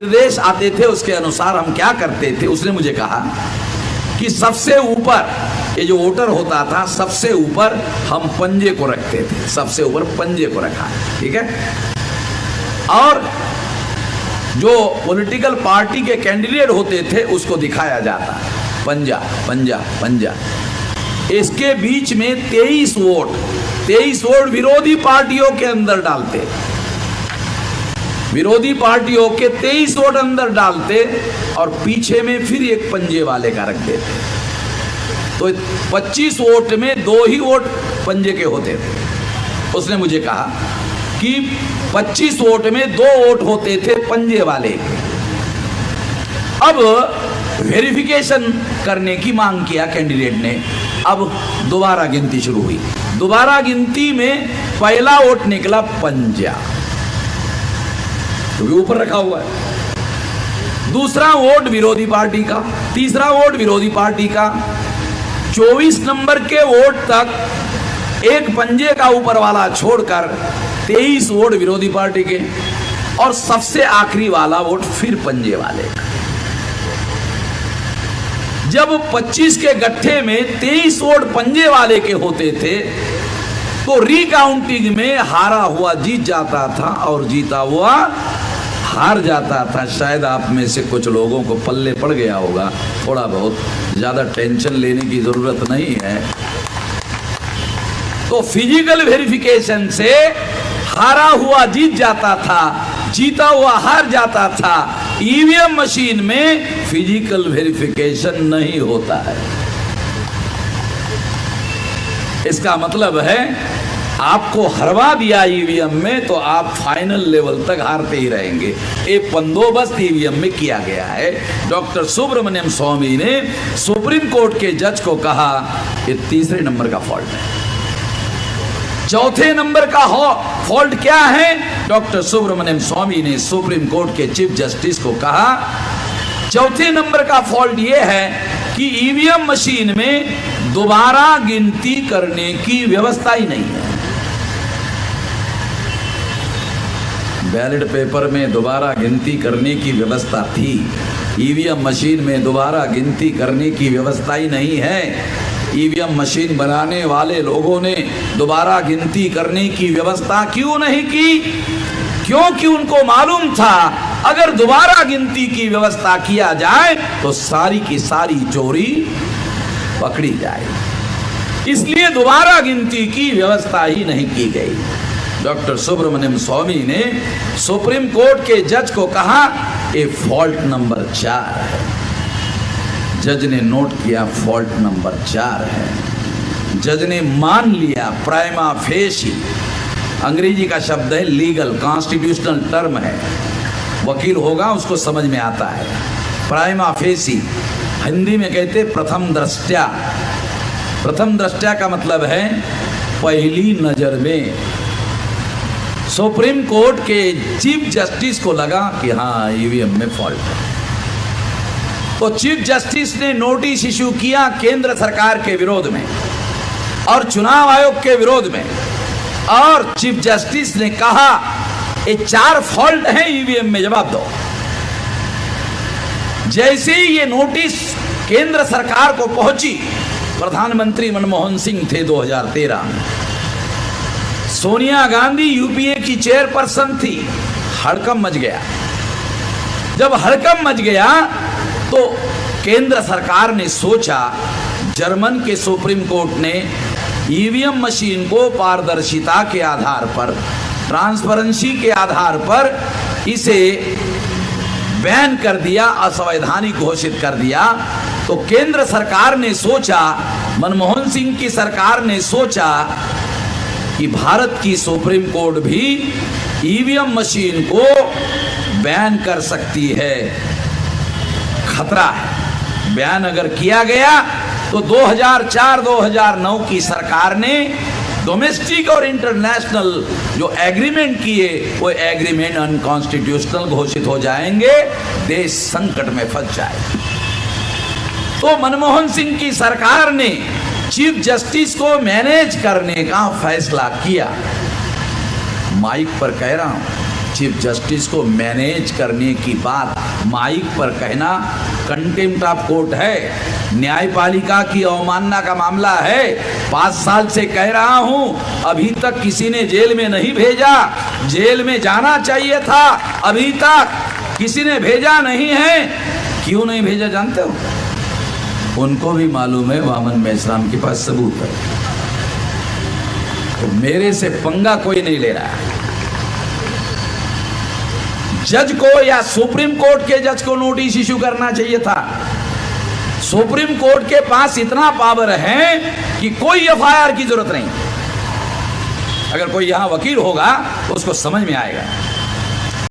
निर्देश आते थे उसके अनुसार हम क्या करते थे। उसने मुझे कहा कि सबसे ऊपर ये जो वोटर होता था सबसे ऊपर हम पंजे को रखते थे, सबसे ऊपर पंजे को रखा, ठीक है। और जो पॉलिटिकल पार्टी के कैंडिडेट होते थे उसको दिखाया जाता, पंजा पंजा पंजा। इसके बीच में 23 वोट विरोधी पार्टियों के अंदर डालते, विरोधी पार्टियों के 23 वोट अंदर डालते और पीछे में फिर एक पंजे वाले का रख देते। तो 25 वोट में 2 ही वोट पंजे के होते थे। उसने मुझे कहा कि 25 वोट में 2 वोट होते थे पंजे वाले के। अब वेरिफिकेशन करने की मांग किया कैंडिडेट ने। अब दोबारा गिनती शुरू हुई। दोबारा गिनती में पहला वोट निकला पंजा, क्योंकि ऊपर रखा हुआ है। दूसरा वोट विरोधी पार्टी का, तीसरा वोट विरोधी पार्टी का। 24 नंबर के वोट तक एक पंजे का ऊपर वाला छोड़कर 23 वोट विरोधी पार्टी के और सबसे आखिरी वाला वोट फिर पंजे वाले का। जब 25 के गट्ठे में 23 वोट पंजे वाले के होते थे तो रिकाउंटिंग में हारा हुआ जीत जाता था और जीता हुआ हार जाता था। शायद आप में से कुछ लोगों को पल्ले पड़ गया होगा, थोड़ा बहुत, ज़्यादा टेंशन लेने की ज़रूरत नहीं है। तो फिजिकल वेरिफिकेशन से हारा हुआ जीत जाता था, जीता हुआ हार जाता था। ईवीएम मशीन में फिजिकल वेरिफिकेशन नहीं होता है। इसका मतलब है आपको हरवा दिया ईवीएम में तो आप फाइनल लेवल तक हारते ही रहेंगे। एक बंदोबस्त ईवीएम में किया गया है। डॉक्टर सुब्रमण्यम स्वामी ने सुप्रीम कोर्ट के जज को कहा ये तीसरे नंबर का फॉल्ट है। चौथे नंबर का फॉल्ट क्या है? डॉक्टर सुब्रमण्यम स्वामी ने सुप्रीम कोर्ट के चीफ जस्टिस को कहा चौथे नंबर का फॉल्ट यह है कि ईवीएम मशीन में दोबारा गिनती करने की व्यवस्था ही नहीं है। बैलेट पेपर में दोबारा गिनती करने की व्यवस्था थी, ईवीएम मशीन में दोबारा गिनती करने की व्यवस्था ही नहीं है। ईवीएम मशीन बनाने वाले लोगों ने दोबारा गिनती करने की व्यवस्था क्यों नहीं की? क्योंकि उनको मालूम था अगर दोबारा गिनती की व्यवस्था किया जाए तो सारी की सारी चोरी पकड़ी जाए, इसलिए दोबारा गिनती की व्यवस्था ही नहीं की गई। डॉक्टर सुब्रमण्यम स्वामी ने सुप्रीम कोर्ट के जज को कहा ये फॉल्ट नंबर 4 है। जज ने नोट किया फॉल्ट नंबर 4 है। जज ने मान लिया, प्राइमा फेसी, अंग्रेजी का शब्द है, लीगल कॉन्स्टिट्यूशनल टर्म है, वकील होगा उसको समझ में आता है। प्राइमा फेसी हिंदी में कहते प्रथम दृष्टया। प्रथम दृष्टया का मतलब है पहली नजर में। सुप्रीम कोर्ट के चीफ जस्टिस को लगा कि हाँ ईवीएम में फॉल्ट है, तो चीफ जस्टिस ने नोटिस इशू किया केंद्र सरकार के विरोध में और चुनाव आयोग के विरोध में। और चीफ जस्टिस ने कहा ये 4 फॉल्ट हैं ईवीएम में, जवाब दो। जैसे ही ये नोटिस केंद्र सरकार को पहुंची, प्रधानमंत्री मनमोहन सिंह थे 2013 में, सोनिया गांधी यूपीए की चेयरपर्सन थी, हड़कंप मच गया। जब हड़कंप मच गया तो केंद्र सरकार ने सोचा, जर्मन के सुप्रीम कोर्ट ने ईवीएम मशीन को पारदर्शिता के आधार पर, ट्रांसपेरेंसी के आधार पर इसे बैन कर दिया, असंवैधानिक घोषित कर दिया। तो केंद्र सरकार ने सोचा, मनमोहन सिंह की सरकार ने सोचा कि भारत की सुप्रीम कोर्ट भी ईवीएम मशीन को बैन कर सकती है, खतरा है। बैन अगर किया गया तो 2004-2009 की सरकार ने डोमेस्टिक और इंटरनेशनल जो एग्रीमेंट किए वो एग्रीमेंट अनकॉन्स्टिट्यूशनल घोषित हो जाएंगे, देश संकट में फंस जाएगा। तो मनमोहन सिंह की सरकार ने चीफ जस्टिस को मैनेज करने का फैसला किया। माइक पर कह रहा हूं, चीफ जस्टिस को मैनेज करने की बात माइक पर कहना कंटेम्प्ट ऑफ कोर्ट है, न्यायपालिका की अवमानना का मामला है। 5 साल से कह रहा हूं, अभी तक किसी ने जेल में नहीं भेजा। जेल में जाना चाहिए था, अभी तक किसी ने भेजा नहीं है। क्यों नहीं भेजा जानते हो? उनको भी मालूम है वामन मेश्राम के पास सबूत है। तो मेरे से पंगा कोई नहीं ले रहा है। जज को या सुप्रीम कोर्ट के जज को नोटिस इशू करना चाहिए था। सुप्रीम कोर्ट के पास इतना पावर है कि कोई एफआईआर की जरूरत नहीं। अगर कोई यहां वकील होगा तो उसको समझ में आएगा।